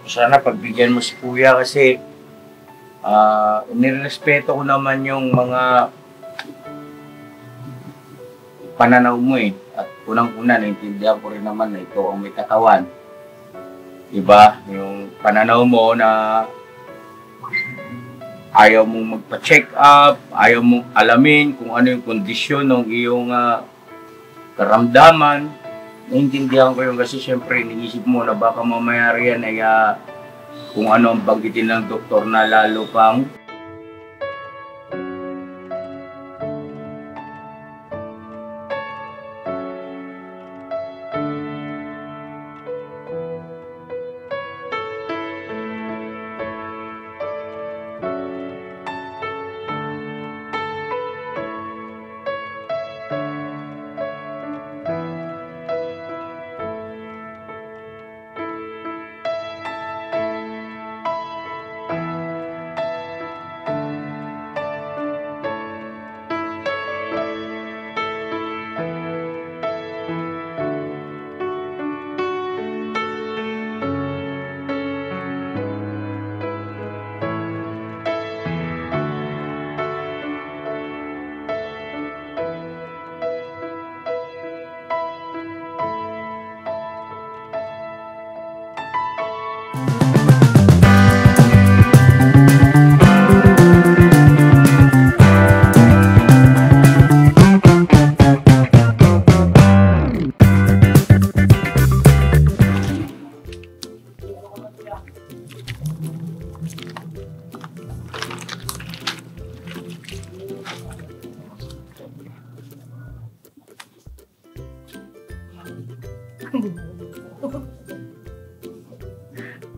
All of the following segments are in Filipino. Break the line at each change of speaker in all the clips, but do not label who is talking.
Sana pagbigyan mo si Kuya kasi nirespeto ko naman yung mga pananaw mo eh. At unang-una, naintindihan ko rin naman na ito ang may katawan. Diba? Yung pananaw mo na ayaw mong magpa-check up, ayaw mong alamin kung ano yung kondisyon ng iyong karamdaman. Naintindihan ko yung kasi syempre iniisip mo na baka mamaya riyan ay kung ano ang banggitin ng doktor na lalo pang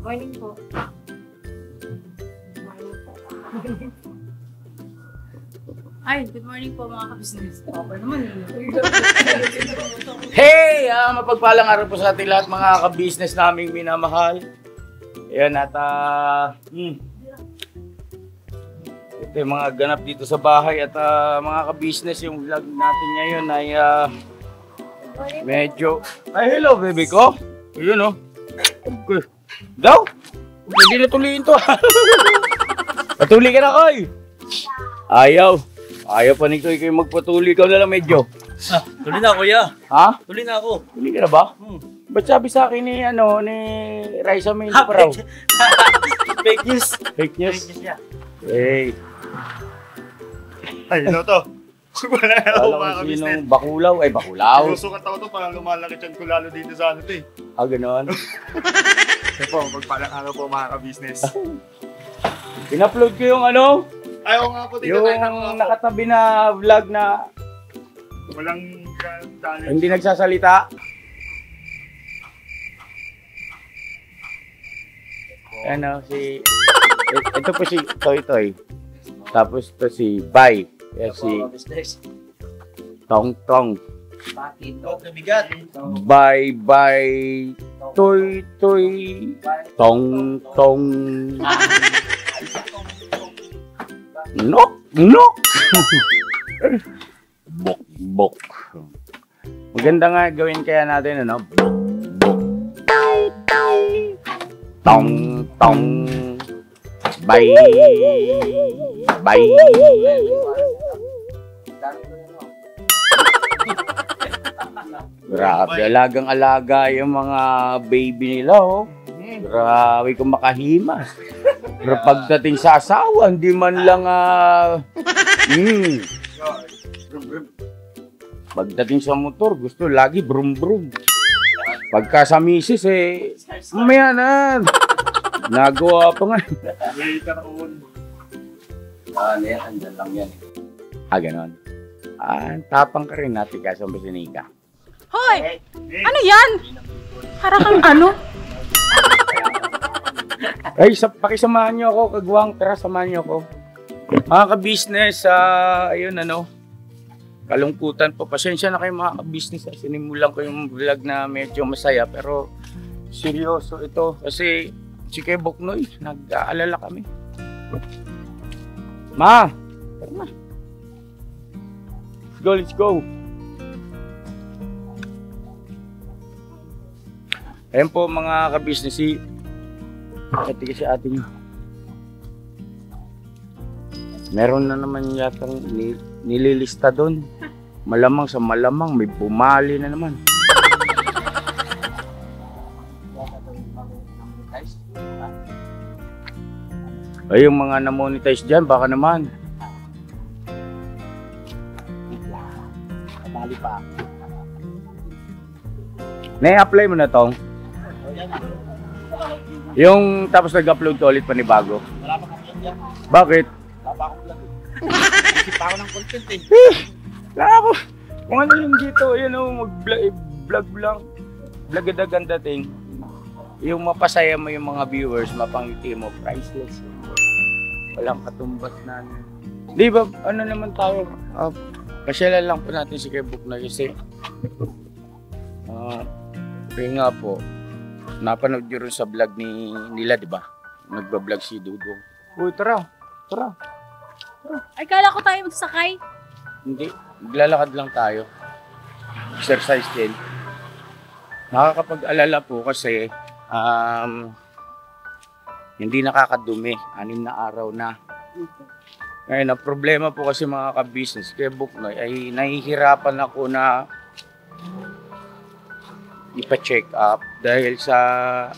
Morning po. Ay, good morning po mga ka-business. Okay naman yun.
Hey! Mapagpalang araw po sa ating lahat mga ka-business naming minamahal. Ayan at ito yung mga ganap dito sa bahay at mga ka-business yung vlog natin ngayon ay medyo... Ay, hello baby ko! Yun oh. Okay. Daw? Hindi na tuliin to. Patuli ka na, Koy! Ayaw. Ayaw pa nito kayo magpatuli. Ikaw na lang medyo.
Tuli na kuya.
Ha?
Tuli na ako.
Tuli ka na ba? Ba't sabi sa akin ni Raisa May pa raw?
Fake news.
Fake news?
Fake news niya.
Hey.
Ay, ano to? Wala na ako
Alam
mga
ko
ka-business.
sinong bakulaw. Ay, bakulaw.
Sinusukat ako to parang lumalaki chan ko lalo dito sa ano to eh.
Ah, gano'n.
Ito po, magpalang araw po mga ka-business.
In-upload ko yung ano?
Ayaw nga po, tingnan
Yung
tayo na ako.
nakatabi na vlog na
Walang challenge.
hindi nagsasalita. Ano, ito po si Toy Toy. Tapos ito si Bai. Yan si Tong Tong.
Huwag na bigat.
Bai Bai. Toy Toy. Tong Tong. Nok Nok. Bok Bok. Maganda nga gawin kaya natin ano. Bok Bok. Tong Tong. Bye. Bye. Grabe, alagang-alaga yung mga baby nila, oh. Grabe kung makahimas. Pero pagdating sa asawa, hindi man lang, Pagdating sa motor, gusto lagi brum-brum. Pagka sa misis, mamaya na. Nagawa pa nga.
Wait ka taon.
Andyan lang yan. Ganon. Tapang ka rin natin kasi ang basinika.
Hoy! Ano yan? Para kang ano?
Ay, pakisamahan nyo ako, kagwang. Tara, samahan nyo ako. Mga ka-business, ayun ano, kalungkutan po. Pasensya na kayo mga ka-business. Sinimulan ko yung vlog na medyo masaya, pero seryoso ito. Kasi si Kuya Boknoy, nag-aalala kami. Ma! Tara na. Let's go, let's go. Ayan po mga ka-businessy. Ito kasi atin. Meron na naman yatang nililista doon. Malamang sa malamang may bumali na naman. Ay, yung mga na-monetize dyan, baka naman.
Bali pa.
Na-apply mo na tong? Yung tapos nag-upload ka ulit panibago?
Wala pa kami yan.
Bakit?
Wala pa akong vlog eh. Isip pa ako ng content eh.
Wala po. Kung ano yung dito, yun o, mag-vlog lang. Vlog-ganda ting. Yung mapasaya mo yung mga viewers, mapangiti mo, priceless. Walang katumbas na. Di ba, ano naman tayo? Pasyalan lang po natin si Kebuk na kasi. Kaya nga po, napanood nyo rin sa vlog nila, di ba? Nagba-vlog si Dudong. Uy, tara.
Ay, kala ko tayo magsakay.
Hindi, maglalakad lang tayo. Exercise din. Nakakapag-alala po kasi hindi nakakadumi. 6 na araw na. Ngayon, ang problema po kasi mga ka-business, kay Buknoy, ay nahihirapan ako na ipa-check up dahil sa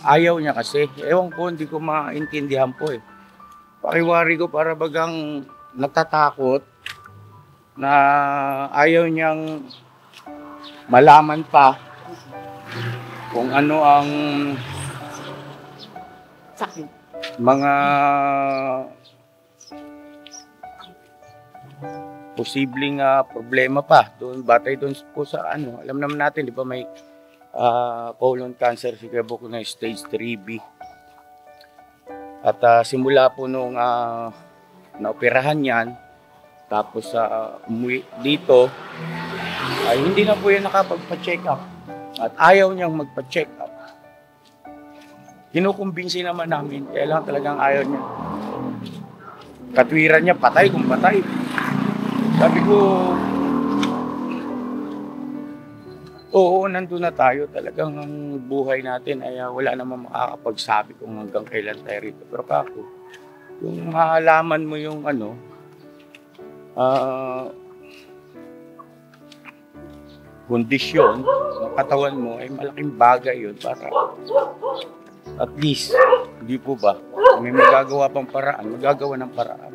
ayaw niya kasi. Ewan ko, hindi ko maintindihan po eh. Pakiwari ko para bagang natatakot na ayaw niyang malaman pa kung ano ang
Sakit.
mga posibleng problema pa doon, batay doon po sa ano. Alam naman natin, di ba, may colon cancer si Kebuk na stage 3B. At simula po nung naoperahan yan, tapos umuwi dito, ay hindi na po yan nakapagpa-check up. At ayaw niyang magpa-check up. Kinukumbinsi naman namin, kaya lang talagang ayaw niya. Katwiran niya, patay kung patay. Sabi ko, oo, nandun na tayo. Talagang ang buhay natin ay wala namang makakapagsabi kung hanggang kailan tayo rito. Pero kako, yung mahalaman mo yung ano, kondisyon ng katawan mo, ay malaking bagay yun para at least, hindi po ba, may magagawa pang paraan, magagawa ng paraan.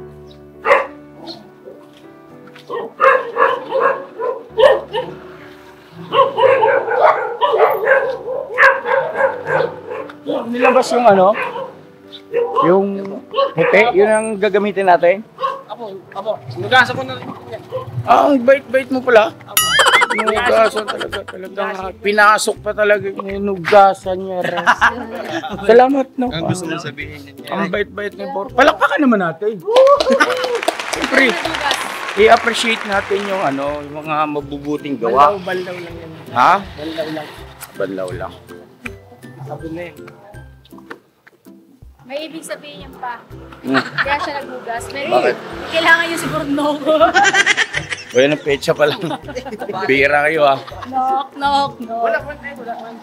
Nilabas yung ano, yung puti, yun ang gagamitin natin.
Apo, sinugasan ko na rin yan.
Ang bait-bait mo pala.
Apo.
Nugasan talagang pinasok pa talaga yung nugasan niya. Salamat, no?
Ang gusto mong sabihin niya.
Ang bait-bait ni Bor. Palakpakan naman natin. Siyempre, i-appreciate natin yung ano, yung mga mabubuting gawa.
Banlaw lang yan.
Ha?
Banlaw lang.
Banlaw lang.
Sabi na eh.
May ibig sabihin yan pa.
Hmm.
Kaya siya naghugas. May
Bakit?
kailangan yung siguro knock.
O yan ang pecha pa lang. Bira kayo ah.
knock.
Wala man tayo, wala man.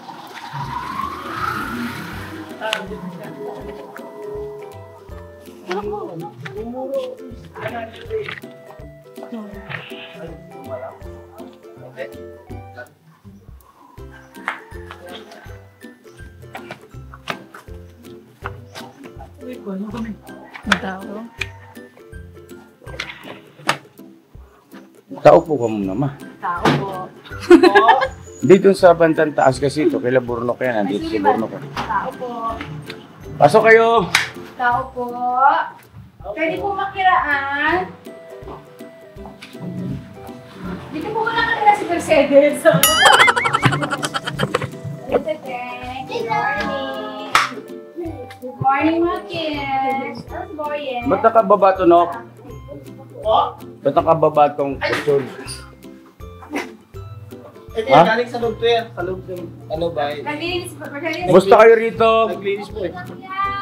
Tao.
Tao po ka muna, ma.
Tao po.
Dito sa bandang taas kasi ito, kila Burnok yan. Nandito si Burnok.
Tao po.
Pasok kayo!
Tao po. Pwede po makiraan. Dito po wala kanila si Mercedes. Good morning, mga kids. How's boy?
Ba't nakababa to, Nok? Ba't nakababa tong kusod?
Ito
Ha?
yan, galing sa loob to yan. Sa loob ng ano ba?
Naglinis po.
Gusto kayo rito?
Naglinis po eh.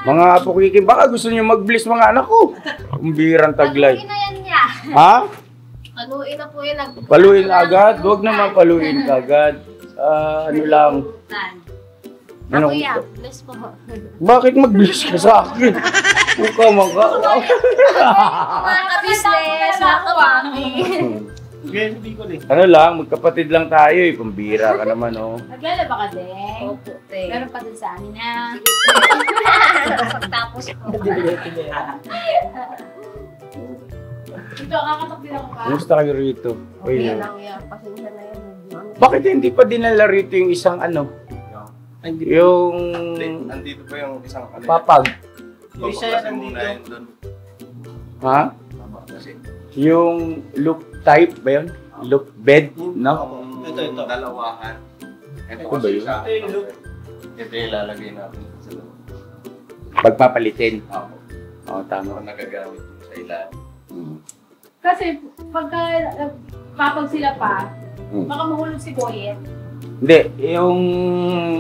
Mga apokikin, baka gusto niyo mag-bliss mga anak ko. Kumbirang taglay.
Paluin na yan niya.
Ha?
Paluin na po yan.
Paluin agad? Huwag naman paluin agad. Ano lang. Ano?
Kuya, bless po.
Bakit mag-bless ka sa akin? Buka maka.
Mga ka-business, mga kawaki.
Kaya hindi ko din.
Ano lang, magkapatid lang tayo eh. Pambira ka naman oh.
Naglalaba ka din.
Opo, te.
Meron pa din sa amin na.
Pagtapos po.
Ito, kakatok din ako ka.
Kumusta kayo rito?
Okay
Uy,
lang yan. Pasensya na yan.
bakit hindi pa dinala rito yung isang ano? Yung
Nandito pa yung isang ano.
papag.
Yung isa yan nandito.
Doon.
Ha?
Kasi
Yung loop type ba yun? Loop bed? No?
Ito.
Dalawahan.
Ito ba yun?
Ito yung ilalagay natin sa loob.
Pagpapalitin.
Ako.
Oo, tama.
Nagagamit yun sa ilalim.
Kasi pagka papag sila pa,
Hmm.
baka mahulog si Boyet.
Hindi, yung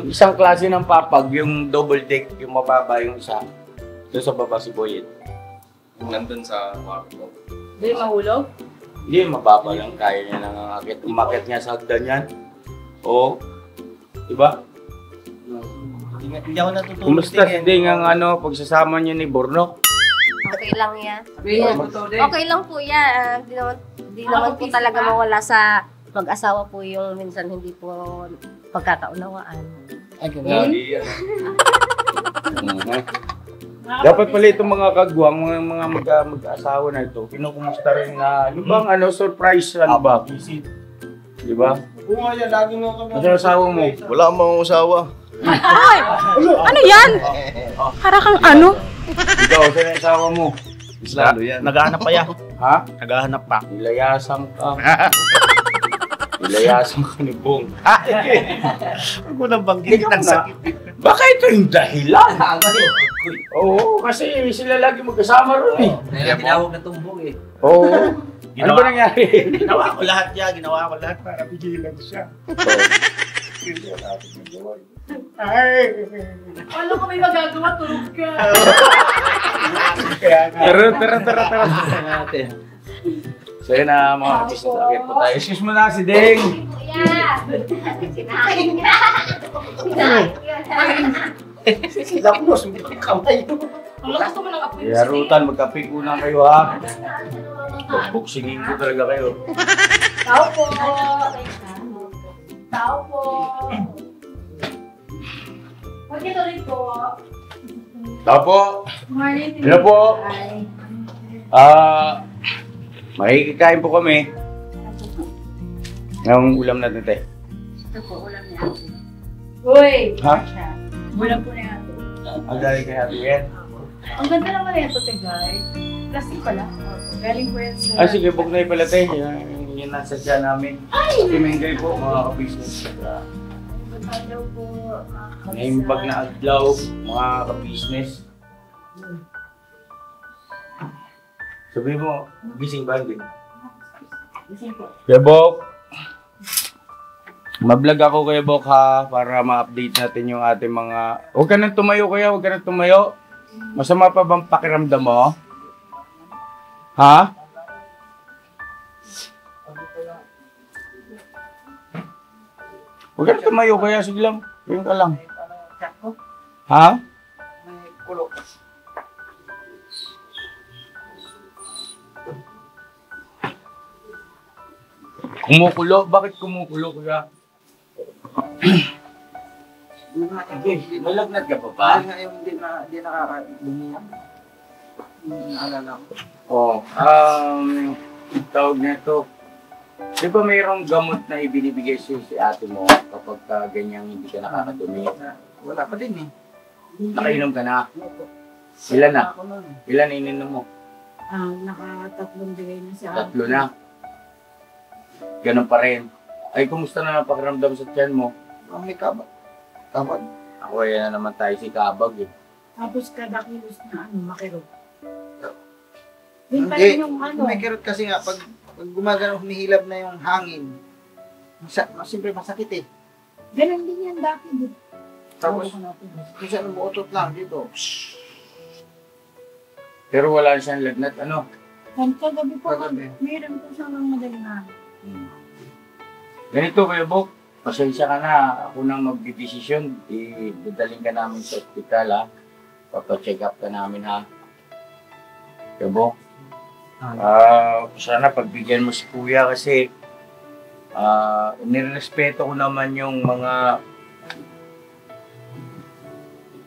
isang klase ng papag, yung double deck, yung mababa yung isa. Doon sa baba si Boyet.
Yung nandun sa kwarto.
Hindi mahulog?
Hindi, mababa lang. Kaya niya nangangakit. Umakit niya sa hagdan yan. Oo. Diba?
Hindi ako natutulog.
Kumusta si Ding ang ano, pagsasama niyo ni Bornok?
Okay lang yan.
Okay.
Okay lang po yan. Di naman po talaga mawala sa mag-asawa po yung minsan hindi po pagkakaunawaan.
Ay, ganun.
Hindi yan. Dapat pala itong mga kagwang, mga mag-asawa na ito, kinukumusta rin na, yung bang ano, surprise, ano ba, visit. Di ba?
Oo nga yan, lagi nga kami.
Ano asawa mo?
Wala akong usawa.
Ano yan? Para kang ano?
Ikaw, saan ang asawa mo?
Lalo yan.
Naghahanap pa yan.
Ha?
Naghahanap pa.
Nilayasan ka. Nilayasan ka ni Bong.
Huwag mo nang banggit
Ikaw
ng
na.
sakit.
Baka ito yung dahilan. Oo, kasi sila lagi magkasama ron eh.
Tinawag na tumbong eh.
Oo. Ano ba nangyari?
Ginawa ko lahat yan. Ginawa ko lahat para pigilan siya.
Alam ko may magagawa, tulog ka.
Tara. So yun na mga artist na sakit po tayo. Excuse mo na si Ding.
Kuya! Sinahin niya!
Lapos, hindi ko kamay.
Ang lakas naman ng apoy.
Yarutan, magkapiko na kayo ha. Buksingin ko talaga kayo.
Tao po. Tao po. Huwag niyo tuloy po.
Tao po.
Morning.
Hello po.
Hi.
Makikikain po kami. Ang ulam natin, te.
Ito po, ulam niya. Uy!
Ha?
Ulam po na yan.
Ang dali kay Ate Yen.
Ang ganda naman ito, te guys. Plastic pala. Galing po yan sa...
Ah, sige, bugnay pala, te. Yan nasa siya namin. Timengay po, mga ka-business.
Hello po.
Name bag na adlaw, mga ka-business. Sabi mo, gising ba din? Kuya Bok. Mablog ako Kuya Bok ha, para ma-update natin yung ating mga... Huwag ka nang tumayo kuya, huwag ka nang tumayo. Masama pa bang pakiramdam mo? Ha? Huwag ka nang tumayo kuya, sige lang. Yun ka lang. Ha? Kumukulo? Bakit kumukulo kuya? Malagnat ka pa ba?
Nga yung hindi nakakadumi yan. Naalala ko.
Oo. Tawag nito. Di ba mayroong gamot na ibinibigay si ate mo kapag ganyang hindi ka nakakadumi?
Wala pa din eh.
Nakainom ka na? Ilan na?
Ako nun.
Ilan ininom mo?
Nakatatlong bigay na siya.
3 na. Ganun pa rin. Ay, kumusta na ang pakiramdam sa tiyan mo?
Ang may kabag. Kabag.
Ako, yan na naman tayo si Kabag eh.
Tapos kada kilos na makiro. Yun pa
Hindi.
rin yung
May kirot kasi nga, pag gumagano, humihilab na yung hangin. Siyempre masakit eh.
Ganun din yan dati.
Tapos, minsan umuutot lang dito.
Pero wala siyang lagnat, ano?
Kagabi po,
Kagabi.
mayroon po siyang madaling araw.
Ganito kayo, Bok. pasensya ka na. Ako nang magdidesisyon. Dadaling ka namin sa ospital, ha? Papacheck up ka namin, ha? Kabo? Sana pagbigyan mo si kuya kasi nirespeto ko naman yung mga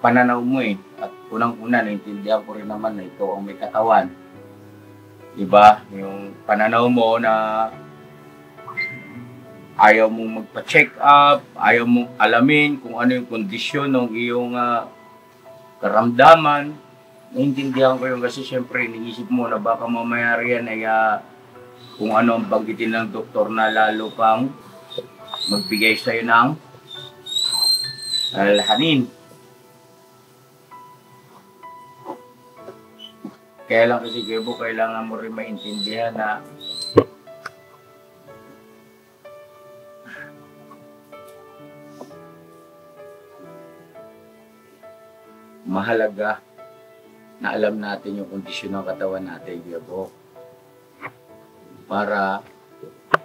pananaw mo eh. At unang-una, naintindihan ko rin naman na ikaw ang may katawan. Diba? Yung pananaw mo na ayaw mong magpa-check up, ayaw mong alamin kung ano yung kondisyon ng iyong karamdaman. Naintindihan ko yun kasi syempre iniisip mo na baka mamaya riyan ay kung ano ang banggitin ng doktor na lalo pang magbigay sa'yo ng alhanin. Kaya lang kasi Gebo, kailangan mo rin maintindihan na mahalaga na alam natin yung kondisyon ng katawan natin, Gebo. Para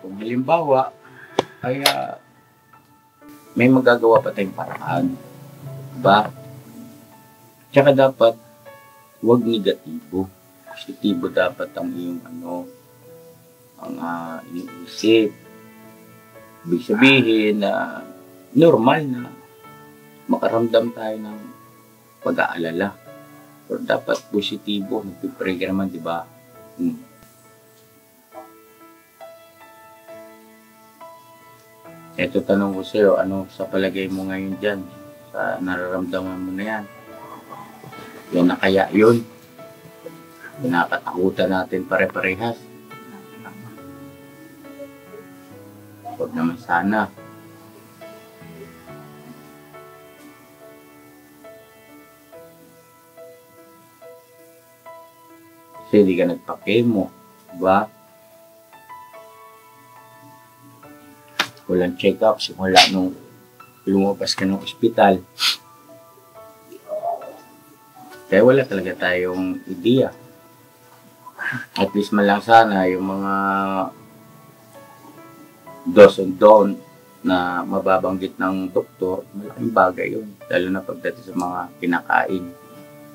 kung halimbawa ay may magagawa pa tayong paraan. Diba? Tsaka dapat huwag negatibo. Positibo dapat ang iyong ang iniisip. Ibig sabihin na normal na makaramdam tayo ng pag-aalala. Pero dapat positibo. Nagpipray ka naman, di ba? Ito tanong ko sa'yo, ano sa palagay mo ngayon dyan? Sa nararamdaman mo na yan? Yan na kaya yun? Nakatakutan natin pare-parehas. Huwag naman sana. Kasi hindi ka nagpa-chemo, diba? Walang check-up simula nung lumabas ka ng ospital. Kaya wala talaga tayong ideya. At least man lang sana yung mga do's and don't na mababanggit ng doktor, malaking bagay yun. Lalo na pagdating sa mga kinakain.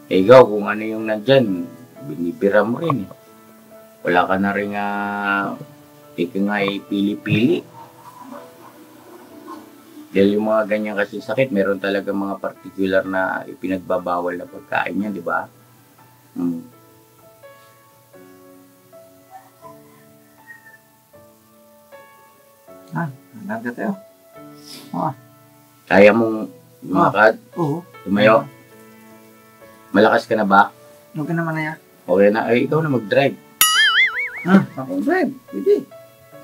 Eh ikaw, kung ano yung nandyan, binibira mo rin eh. Wala ka na rin ika nga pili-pili. Dahil yung mga ganyan kasi sakit, meron talaga mga particular na ipinagbabawal na pagkain yan, di ba?
Nagda tayo.
Kaya mong lumakad?
Oo.
Tumayo? Malakas ka na ba?
Okay naman na yan.
Okay na. Ay, ikaw na mag-drive.
Ako drive. Pwede.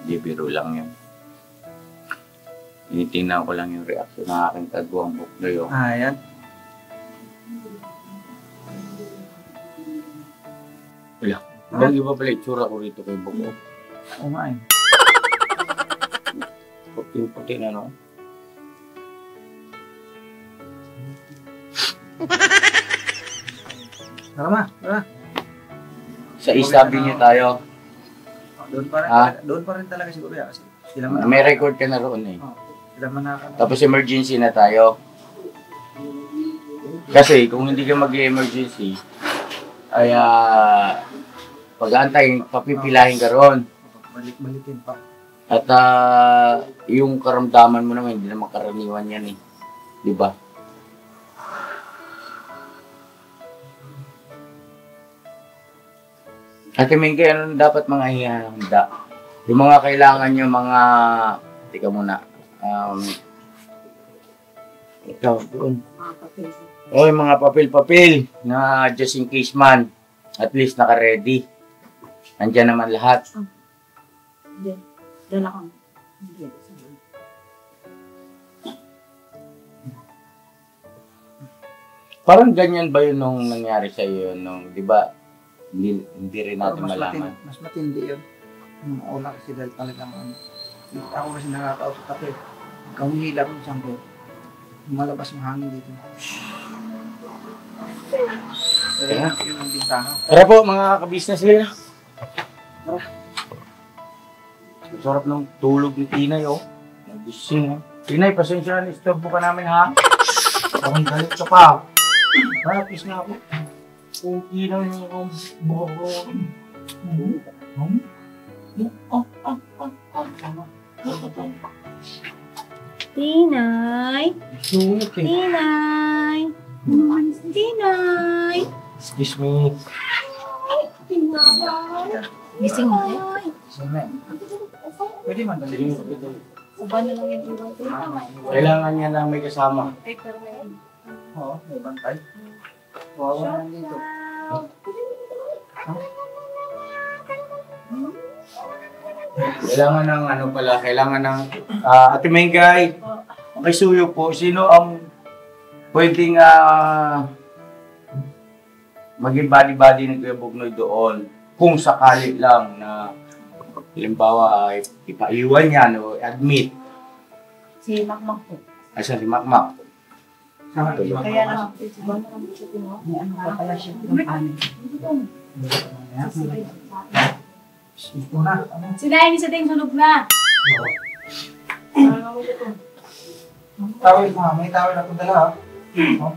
Hindi, biro lang yun. Tinitingnan ko lang yung reaction ng aking kagawang book ngayon.
Yan.
Wala. Bang iba pala itsura ko rito kay Buko.
Oo nga eh.
Puti na, no?
Tara ma. Tara.
Sa East Avenue tayo.
Doon pa rin talaga siguro yan. Kasi sila
May record ka na roon eh.
Sila manaka.
Tapos emergency na tayo. Kasi kung hindi ka mag-emergency, ay pag-aantay, papipilahin ka roon.
Balik-balikin pa.
At yung karamdaman mo naman, hindi naman karaniwan yan eh. Di ba? Ate Mingke, ano dapat mga hihanda? Yung mga kailangan nyo, mga... Tika muna. Ikaw, doon. O, yung mga papel-papel na just in case man. At least naka-ready. Nandiyan naman lahat.
Hindi. Dala ka. Hindi.
Parang ganyan ba yun nung nangyari sa iyo nung, di ba, hindi rin natin malaman.
Mas matindi yun. Una kasi dahil talagang ako kasi nakakausap ako eh. Kamihila ko siyang ko. Malabas yung hangin dito.
Kaya?
Yun ang bintana.
Tara po mga ka-business nila. Tara. Sarap ng tulog ni Tinay oh. Nagising oh. Tinay, pasensya na, istorbo ka namin ha. Parang galit ka pa. Napis na ako. Kung ilaw yung buko.
Tinay!
Sulit eh.
Tinay! Tinay!
Excuse me.
Gising mo eh.
Sige. Pwede man dali.
Uba na lang yung iwan ko.
Kailangan niya lang may kasama.
Oo, may bantay. Wawa na dito.
Kailangan ng ano pala, kailangan ng Ate Mengay. Okay, suyo po. Sino ang pwedeng maging body-body ng Kuya Bugnoy doon? Kung sakali lang na halimbawa ay ipaiwan yan o admit.
Si Makmak po.
Ay sa si Makmak.
Kaya naman po, si Makmak po.
May ano pa pala siya ng anin. Ito na.
Sinayin sa ting sunog na.
Tawid na. May tawid ako dala ha. Oh,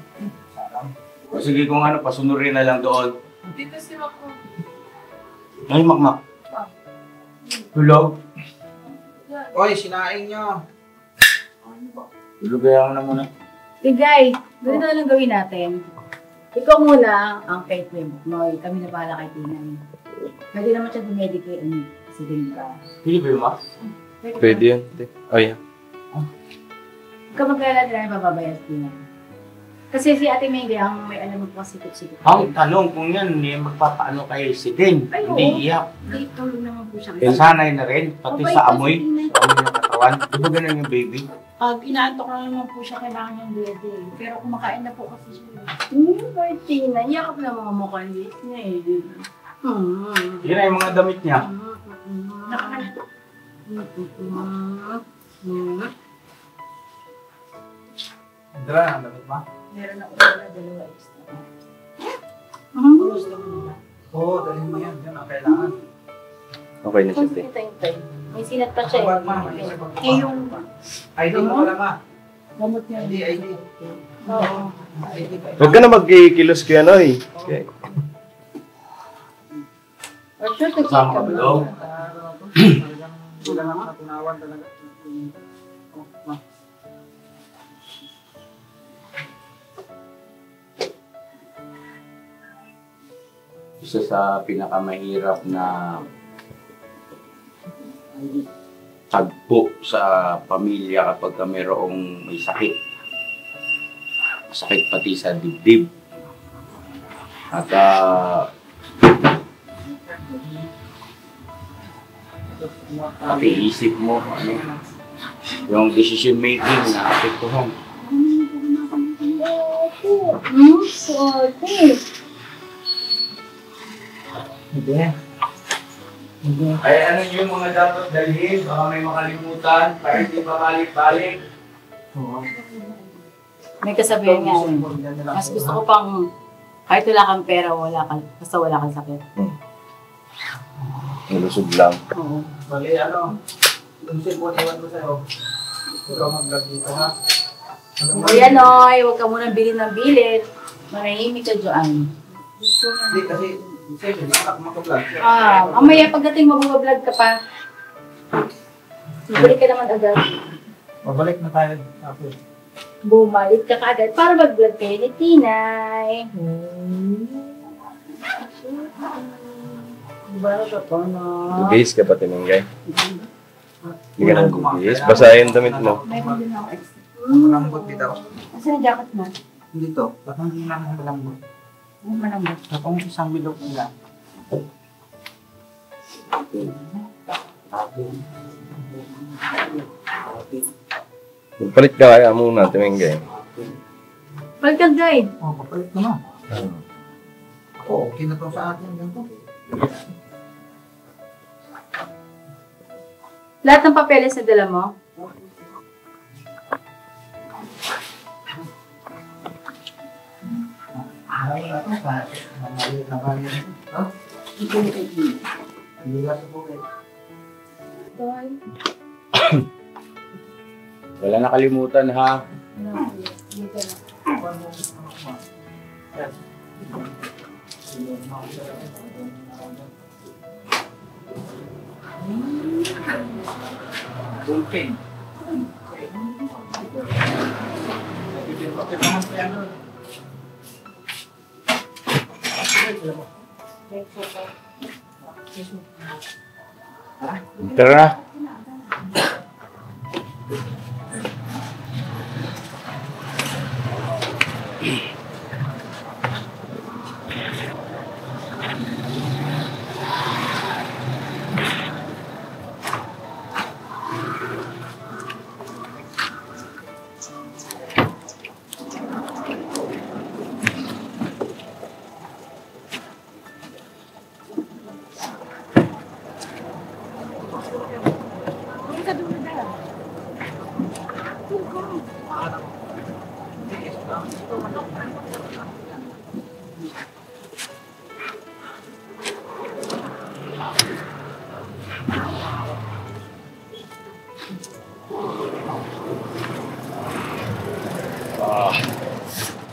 sarang.
O sige kung ano, pasunurin na lang doon.
Dito si Makmak.
Ay, Makmak. Tulog.
Oy, sinaing nyo.
Tulog kaya na muna.
Tigay, ganito na lang gawin natin. Ikaw muna ang pet mo, Noy. Kami na bahala kay Tinay. Pwede naman siya dumedicate si Dinka.
Pili ba yung Max?
Pwede yun. Oh, yeah.
Ikaw magkala na mababayas Tinay. Kasi si Ate Mengay ang may alam mo po sikip-sikip.
Ang tanong kung yan, hindi magpapaano kay si Din.
Ay, oo.
Hindi iyak.
Ay, tulog naman po siya.
Sanay na rin, pati
Mabait
sa
kasi
amoy.
Tinay.
Sa amoy ng katawan. Di ba ganun yung baby?
Pag inaantok na naman po siya, kailangan niyang dede. Pero kumakain na po kasi siya. Martina, yakap na mga mukalit niya eh.
Yun na yung mga damit niya.
Dala na, dapat ba?
Meron ako na dalawa extra.
Oo, dalhin mo yan. Yan ang kailangan.
Okay na siya, te.
May sinat pa siya
Huwag ma.
eh. Yung
ID mo pala ma.
gamot niya.
ID.
Oo.
ID pa.
Huwag ka na magkikilos kaya, Noy. Okay.
Or sure,
Kasama ka ba daw?
Kailangan matunawan talaga.
Isa sa pinakamahirap na tagpo sa pamilya kapag mayroong may sakit. Sakit pati sa dibdib. At pati isip mo, ano, yung decision making na apektuhan.
Hindi. Hindi.
Ay ano yung mga dapat dalhin, baka may makalimutan, para hindi babalik-balik.
Oo.
May kasabihan nga. Mas gusto ko pang kahit wala kang pera, basta wala kang sakit.
Nalusog lang.
Oo.
Bali, ano, yung cellphone iwan ko sa'yo. Ikaw mag-vlog dito, ha?
O yan, Noy, huwag ka munang bilhin ng bilhin. Manahimik ka dyan.
Hindi, kasi, sa'yo, hindi ka mag-vlog.
Mamaya pagdating mag-vlog ka pa. Bumalik ka naman agad.
Babalik na tayo. Tapos.
Bumalik ka kaagad para mag-vlog kayo ni Tinay. Diba ito po, no?
Bugis ka pa, Tinenggay. Hindi ka nang bugis. Basahin damit mo.
Meron din ako extra.
Malambot dito.
Asan ang jacket mo?
Dito. Bakang hindi namin malambot.
Ano malambot?
Tapong isang bilog nila.
Magpalit ka kaya muna, Tinenggay.
Balikan, guide.
Kapalit ko na. Oo, okay na to sa atin. Ganito.
Lahat ng papeles na dala mo?
Ayaw na to. Mamalit na kanya. Ha? Hindi ka sa bukit.
Wala nakalimutan ha.
Bullpen.
Tara na.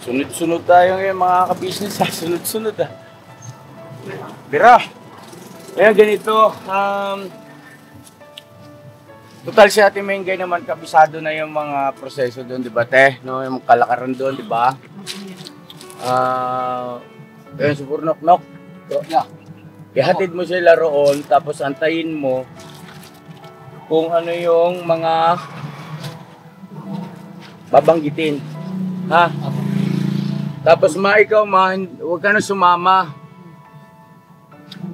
Sunod-sunod tayo ngayon mga ka-business ha. Sunod-sunod ha. Bira. Ngayon ganito. Total si Ate Mengay naman kabisado na yung mga proseso doon, di ba te? No, yung kalakaran doon, di ba? Ayun, si Burnok-nok. Ihatid mo sila roon, tapos antayin mo kung ano yung mga babanggitin. Ha? Tapos ikaw huwag ka na sumama.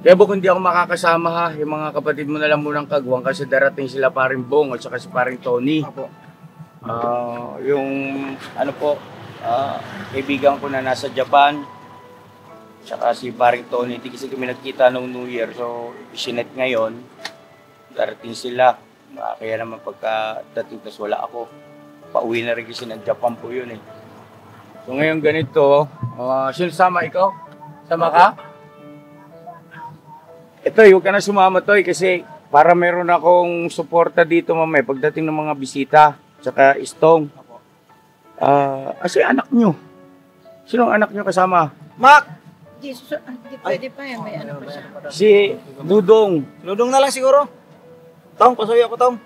Kaya kung hindi ako makakasama ha, yung mga kapatid mo na lang munang kagwang kasi darating sila paring Bong at saka si paring Tony. Yung ano po, kaibigan ko na nasa Japan, tsaka si paring Tony, hindi kasi kami nagkita noong New Year, so isinet ngayon, darating sila. Kaya naman pagka dating tas wala ako, pauwi na rin kasi ng Japan po yun eh. So ngayon ganito, sino sama ikaw? Sama ka? Ito, huwag ka na sumama to kasi para meron akong suporta dito mamaya pagdating ng mga bisita. Tsaka Istong. Kasi anak nyo. Sino ang anak nyo kasama?
Mac!
Jesus, hindi pwede pa yan. May ano pa siya.
Si Dudong.
Dudong na lang siguro. Tong, pasuyo ako, Tong.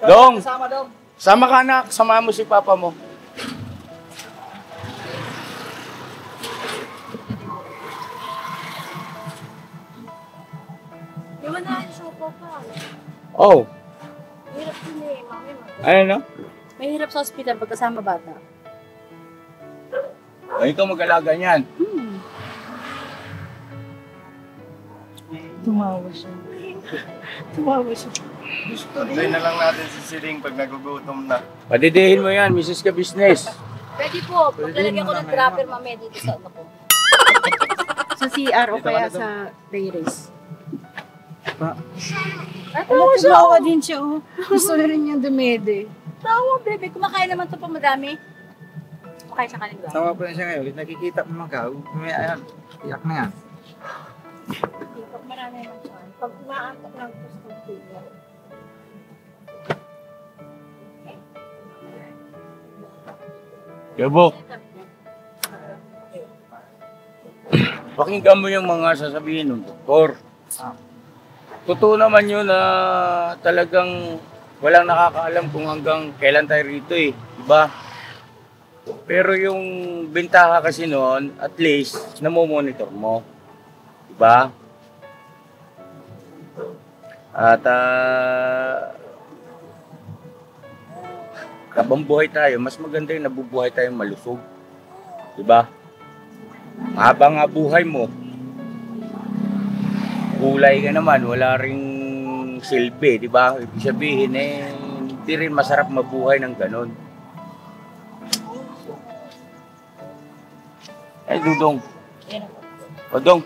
Dong!
Sama, Dong.
Sama ka anak. Sama mo si papa mo.
Iwan na rin sa pa.
Oh.
Mahirap din eh, mami.
Ano na?
Mahirap sa ospital pagkasama bata.
Ikaw mag-alaga niyan.
Tumawa siya. Tumawa siya.
Antayin na lang natin si Siling pag nagugutom na.
Padidihin mo yan, Mrs. Ka Business.
Pwede po. Paglalagyan ko ng dropper mamaya dito sa ano ko. Sa CR o kaya sa terrace. Tawa din siya, oh. Gusto na rin niya dumede. Tawa, bebe. Kumakain naman ito pa madami. Kumakain sa kanila.
Tawa pa rin siya ngayon. Nakikita mo mga ka. May ayan. Iyak na yan.
Pag marami naman siya. Pag umaantok lang ito sa pagpila.
Yabo. Pakinggan mo yung mga sasabihin ng doktor. Totoo naman yun na talagang walang nakakaalam kung hanggang kailan tayo rito eh. Diba? Pero yung bentaha kasi noon, at least, namomonitor mo. Diba? At habang buhay tayo, mas maganda yung nabubuhay tayong malusog. Diba? Habang nga buhay mo, kulay ka naman, wala ring silbi, di ba? Ibig sabihin, hindi rin masarap mabuhay ng ganon. Dudong. O, Dong.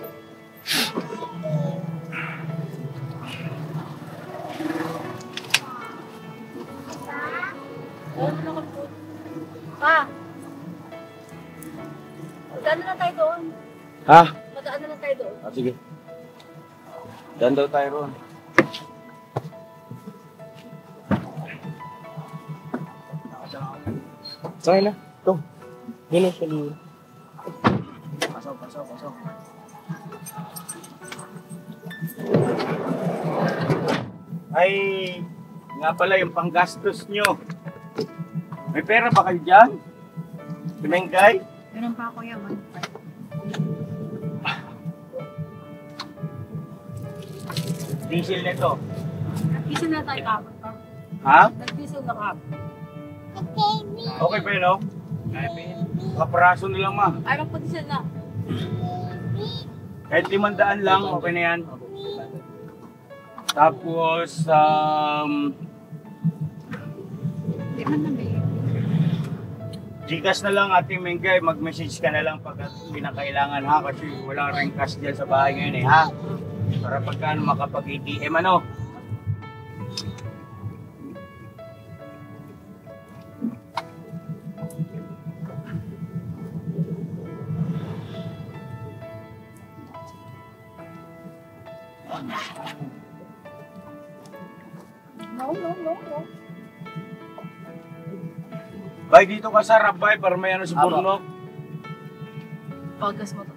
Pa! Magdaan na lang tayo doon.
Ha?
Magdaan na lang tayo doon.
Sige. Daan daw tayo ron.
Sakay na. Ito. Yun ang sali.
Pasok.
Ay, nga pala yung panggastos nyo. May pera ba kayo dyan? Pinenggay?
Ganun pa, kuya.
Diesel nito.
Nag-diesel na tayo kapag pa.
Ha?
Nag-diesel na kapag.
Okay pa yun, no? Kaparaso na lang, ma.
Ay, magpa-diesel na.
Kahit 500 lang, okay na yan. Tapos,
Hindi man na ba yun?
Gcash na lang, Ate Mengay. Mag-message ka na lang pag pinakailangan, ha? Kasi wala rin cash dyan sa bahay ngayon, eh, ha? Para pagka makapag-ATM, ano?
No.
Bay, dito ka sa Rabay para may ano si Burno.
Pagkas mo to.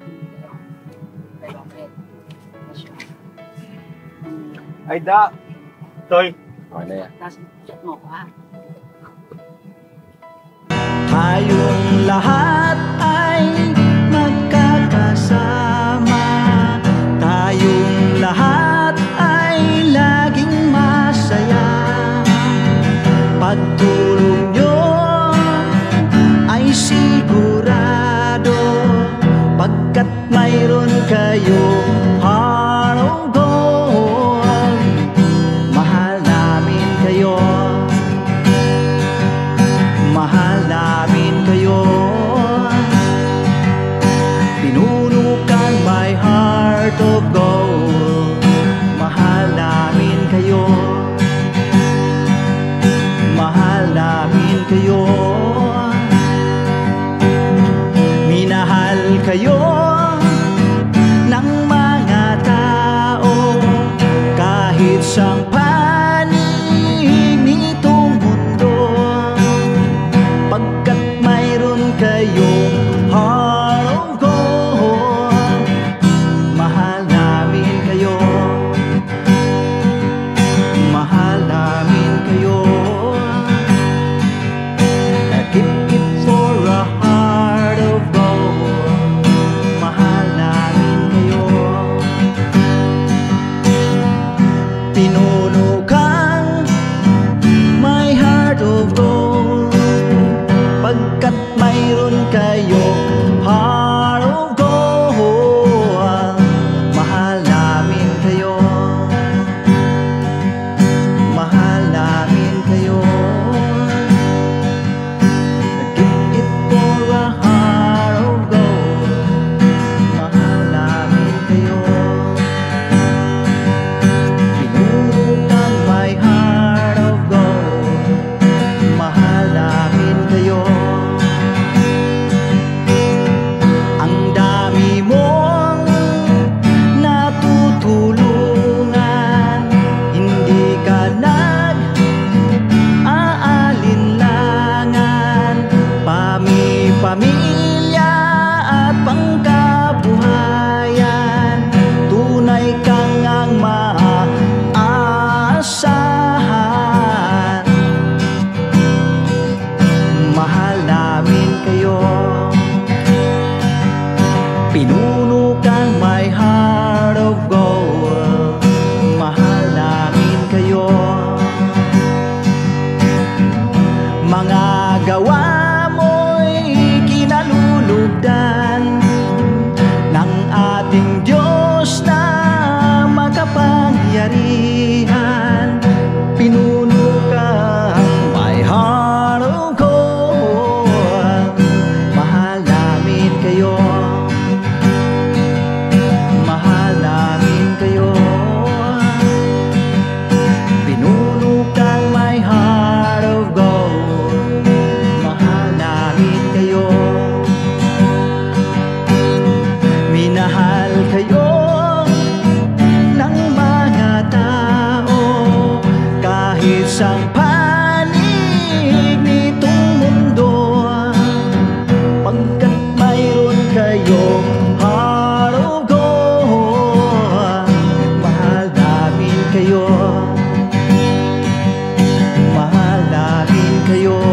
Ay, da. Toy.
Okay na yan.
Tapos, chat mo ko, ha?
Tayong lahat ay magkakasama. Tayong lahat ay laging masaya. Pagtulong nyo ay sigurado, pagkat mayroon kayong heart of gold. Mahal namin kayo. Mahal namin kayo. Pinuno kang my heart of gold. Mahal namin kayo. Mahal namin kayo. Minahal kayo ng mga tao kahit sang panig nitong mundo, pagkat mayroon kayong heart of gold. Mahal namin kayo. Mahal namin kayo. Keep it for a heart of gold. Mahal namin kayo. Pinuno kang my heart of gold, pagkat mayroon kayong heart of gold. Mahal namin kayo. Mahal namin kayo. Give it for a heart of gold. Mahal namin kayo. Pinuno kang my heart of gold. Mahal namin kayo. Ang dami mong natutulungan, hindi ka nag-aalinlangan. Pamilya at pangkabuhayan, tunay kang ang maaasahan. Mahal namin kayo. Pinuno kang my heart of gold. Mahal namin kayo. Mga gawa mo'y kinalulugdan ng ating Diyos na makapangyarihan. Pinuno kang my heart of gold. Mahal namin kayo. Mahal namin kayo. Pinuno kang my heart of gold. Mahal kayo